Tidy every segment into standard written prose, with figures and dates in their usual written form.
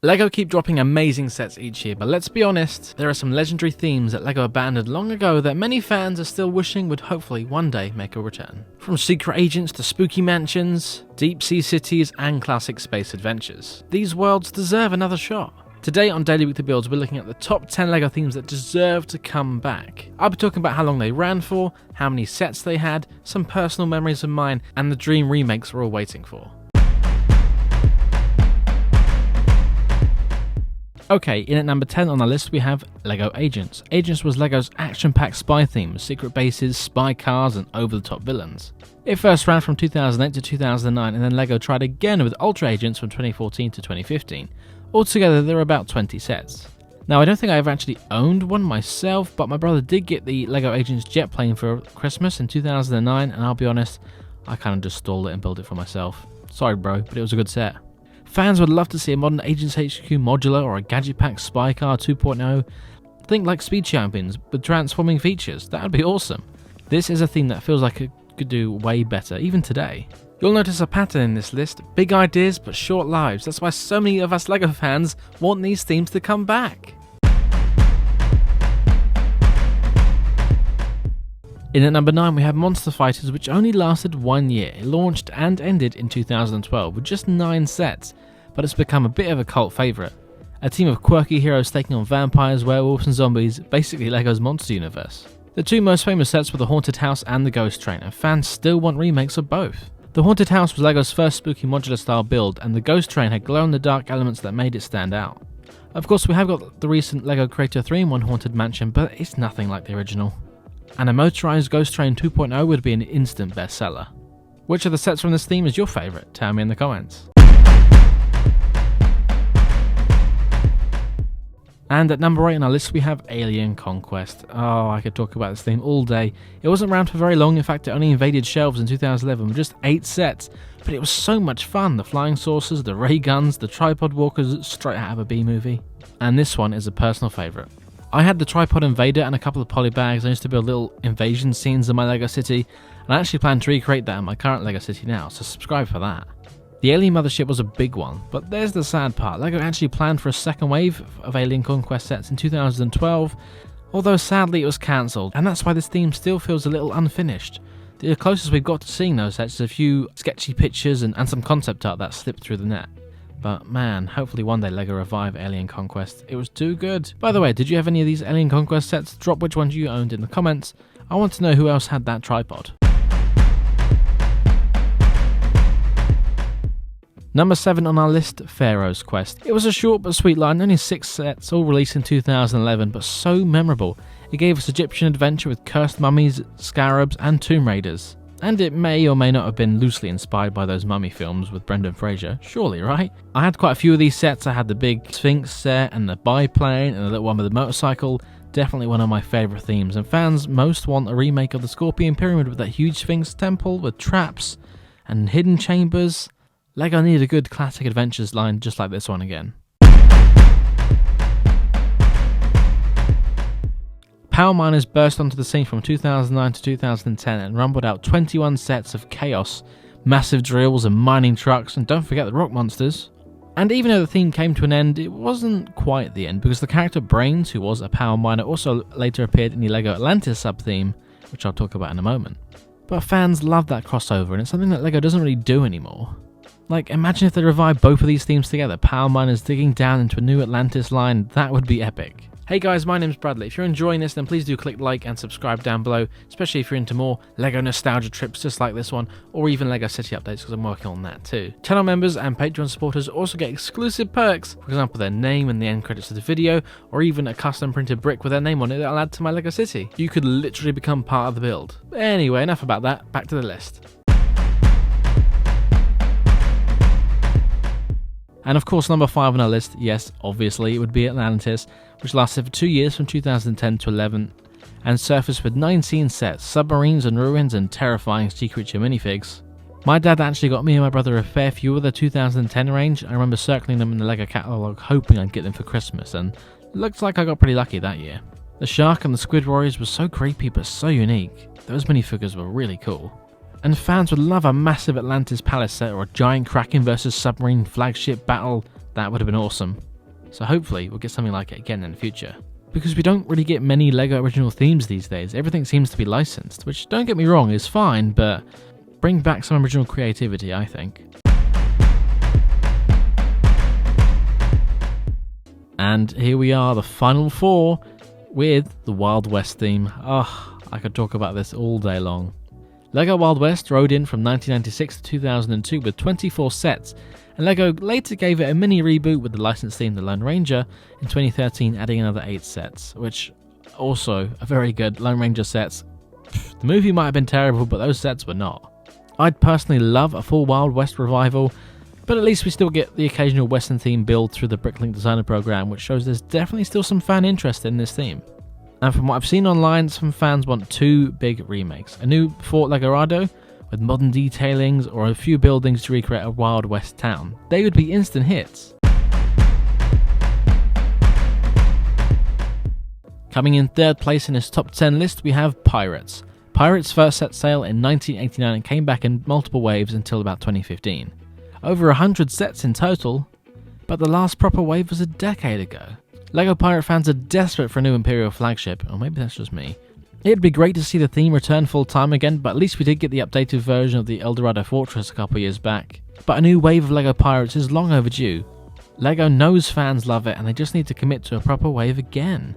LEGO keep dropping amazing sets each year, but let's be honest, there are some legendary themes that LEGO abandoned long ago that many fans are still wishing would hopefully one day make a return. From secret agents to spooky mansions, deep sea cities and classic space adventures. These worlds deserve another shot. Today on Daily Weekly Builds, we're looking at the top 10 LEGO themes that deserve to come back. I'll be talking about how long they ran for, how many sets they had, some personal memories of mine, and the dream remakes we're all waiting for. Okay, in at number 10 on our list we have LEGO Agents. Agents was LEGO's action-packed spy theme with secret bases, spy cars and over-the-top villains. It first ran from 2008 to 2009 and then LEGO tried again with Ultra Agents from 2014 to 2015. Altogether there are about 20 sets. Now I don't think I ever actually owned one myself, but my brother did get the LEGO Agents jet plane for Christmas in 2009 and I'll be honest, I kind of just stole it and built it for myself. Sorry bro, but it was a good set. Fans would love to see a modern Agents HQ modular or a Gadget Pack Spy Car 2.0. Think like Speed Champions with transforming features, that would be awesome. This is a theme that feels like it could do way better, even today. You'll notice a pattern in this list, big ideas but short lives. That's why so many of us LEGO fans want these themes to come back. In at number 9 we have Monster Fighters, which only lasted 1 year. It launched and ended in 2012 with just 9 sets, but it's become a bit of a cult favourite. A team of quirky heroes taking on vampires, werewolves and zombies, basically LEGO's monster universe. The two most famous sets were the Haunted House and the Ghost Train, and fans still want remakes of both. The Haunted House was LEGO's first spooky modular style build, and the Ghost Train had glow-in-the-dark elements that made it stand out. Of course we have got the recent LEGO Creator 3-in-1 Haunted Mansion, but it's nothing like the original. And a motorized Ghost Train 2.0 would be an instant bestseller. Which of the sets from this theme is your favourite? Tell me in the comments. And at number 8 on our list we have Alien Conquest. Oh, I could talk about this theme all day. It wasn't around for very long, in fact it only invaded shelves in 2011 with just 8 sets, but it was so much fun. The flying saucers, the ray guns, the tripod walkers, straight out of a B-movie. And this one is a personal favourite. I had the tripod invader and a couple of polybags. I used to build little invasion scenes in my LEGO city, and I actually plan to recreate that in my current LEGO city now, so subscribe for that. The Alien Mothership was a big one, but there's the sad part. LEGO actually planned for a second wave of Alien Conquest sets in 2012, although sadly it was cancelled, and that's why this theme still feels a little unfinished. The closest we've got to seeing those sets is a few sketchy pictures and some concept art that slipped through the net. But man, hopefully one day LEGO revive Alien Conquest. It was too good. By the way, did you have any of these Alien Conquest sets? Drop which ones you owned in the comments. I want to know who else had that tripod. Number 7 on our list, Pharaoh's Quest. It was a short but sweet line, only 6 sets, all released in 2011, but so memorable. It gave us Egyptian adventure with cursed mummies, scarabs and tomb raiders. And it may or may not have been loosely inspired by those mummy films with Brendan Fraser, surely, right? I had quite a few of these sets. I had the big Sphinx set and the biplane and the little one with the motorcycle. Definitely one of my favourite themes, and fans most want a remake of the Scorpion Pyramid with that huge Sphinx temple with traps and hidden chambers. LEGO need a good classic adventures line just like this one again. Power Miners burst onto the scene from 2009 to 2010 and rumbled out 21 sets of chaos, massive drills and mining trucks, and don't forget the rock monsters. And even though the theme came to an end, it wasn't quite the end, because the character Brains, who was a Power Miner, also later appeared in the LEGO Atlantis sub-theme, which I'll talk about in a moment. But fans love that crossover, and it's something that LEGO doesn't really do anymore. Like, imagine if they revived both of these themes together, Power Miners digging down into a new Atlantis line. That would be epic. Hey guys, my name's Bradley. If you're enjoying this, then please do click like and subscribe down below, especially if you're into more LEGO nostalgia trips just like this one, or even LEGO City updates, because I'm working on that too. Channel members and Patreon supporters also get exclusive perks, for example their name in the end credits of the video, or even a custom printed brick with their name on it that I'll add to my LEGO City. You could literally become part of the build. Anyway, enough about that, back to the list. And of course number 5 on our list, yes, obviously it would be Atlantis, which lasted for 2 years from 2010 to 11 and surfaced with 19 sets, submarines and ruins and terrifying sea creature minifigs. My dad actually got me and my brother a fair few of the 2010 range. I remember circling them in the LEGO catalogue hoping I'd get them for Christmas, and looks like I got pretty lucky that year. The shark and the squid warriors were so creepy but so unique. Those minifigures were really cool. And fans would love a massive Atlantis palace set or a giant Kraken versus submarine flagship battle. That would have been awesome. so hopefully we'll get something like it again in the future. Because we don't really get many LEGO original themes these days, everything seems to be licensed, which, don't get me wrong, is fine, but bring back some original creativity, I think. And here we are, the final 4, with the Wild West theme. Oh, I could talk about this all day long. LEGO Wild West rode in from 1996 to 2002 with 24 sets, and LEGO later gave it a mini reboot with the licensed theme The Lone Ranger in 2013, adding another 8 sets, which also are very good Lone Ranger sets. The movie might have been terrible, but those sets were not. I'd personally love a full Wild West revival, but at least we still get the occasional Western theme build through the Bricklink Designer program, which shows there's definitely still some fan interest in this theme. And from what I've seen online, some fans want 2 big remakes. A new Fort Legorado with modern detailings, or a few buildings to recreate a Wild West town. They would be instant hits. Coming in 3rd place in this top 10 list, we have Pirates. Pirates first set sail in 1989 and came back in multiple waves until about 2015. Over 100 sets in total, but the last proper wave was a decade ago. LEGO Pirate fans are desperate for a new Imperial flagship, or maybe that's just me. It'd be great to see the theme return full time again, but at least we did get the updated version of the Eldorado Fortress a couple years back. But a new wave of LEGO Pirates is long overdue. LEGO knows fans love it, and they just need to commit to a proper wave again.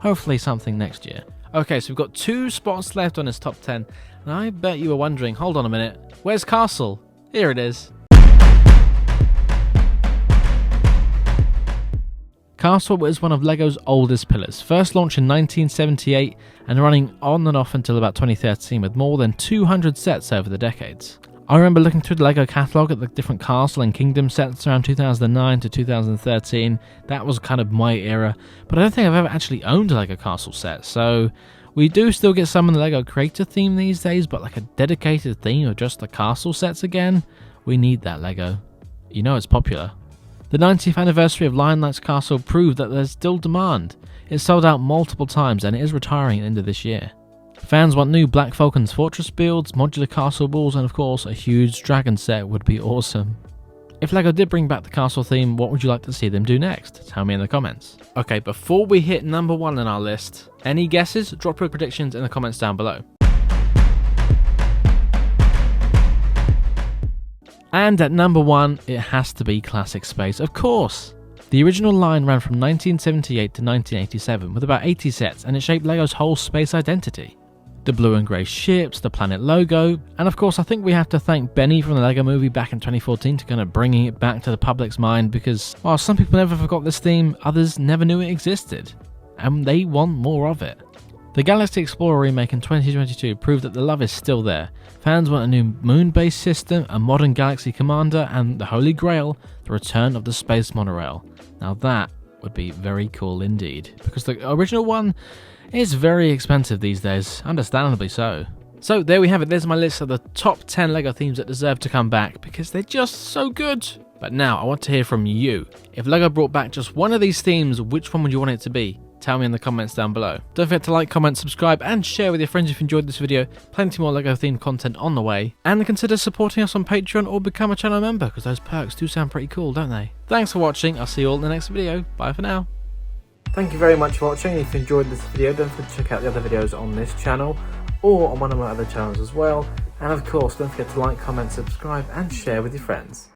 Hopefully something next year. Okay, so we've got 2 spots left on this top 10, and I bet you were wondering, hold on a minute, where's Castle? Here it is. Castle is one of LEGO's oldest pillars, first launched in 1978 and running on and off until about 2013 with more than 200 sets over the decades. I remember looking through the LEGO catalogue at the different Castle and Kingdom sets around 2009 to 2013, that was kind of my era, but I don't think I've ever actually owned a LEGO Castle set, so we do still get some in the LEGO Creator theme these days, but like a dedicated theme of just the Castle sets again, we need that LEGO. You know it's popular. The 90th anniversary of Lion Knight's Castle proved that there's still demand. It's sold out multiple times and it is retiring at the end of this year. Fans want new Black Falcon's Fortress builds, modular castle walls, and of course a huge dragon set would be awesome. If LEGO did bring back the castle theme, what would you like to see them do next? Tell me in the comments. Okay, before we hit number 1 on our list, any guesses? Drop your predictions in the comments down below. And at number 1, it has to be Classic Space, of course! The original line ran from 1978 to 1987 with about 80 sets, and it shaped LEGO's whole space identity. The blue and grey ships, the planet logo, and of course I think we have to thank Benny from the LEGO movie back in 2014 to kind of bringing it back to the public's mind, because while some people never forgot this theme, others never knew it existed, and they want more of it. The Galaxy Explorer remake in 2022 proved that the love is still there. Fans want a new moon-based system, a modern Galaxy Commander, and the Holy Grail, the return of the space monorail. Now that would be very cool indeed, because the original one is very expensive these days, understandably so. So there we have it, there's my list of the top 10 LEGO themes that deserve to come back, because they're just so good. But now I want to hear from you. If LEGO brought back just one of these themes, which one would you want it to be? Tell me in the comments down below. Don't forget to like, comment, subscribe, and share with your friends if you enjoyed this video. Plenty more LEGO themed content on the way. And consider supporting us on Patreon or become a channel member, because those perks do sound pretty cool, don't they? Thanks for watching, I'll see you all in the next video. Bye for now. Thank you very much for watching. If you enjoyed this video, don't forget to check out the other videos on this channel, or on one of my other channels as well. And of course, don't forget to like, comment, subscribe, and share with your friends.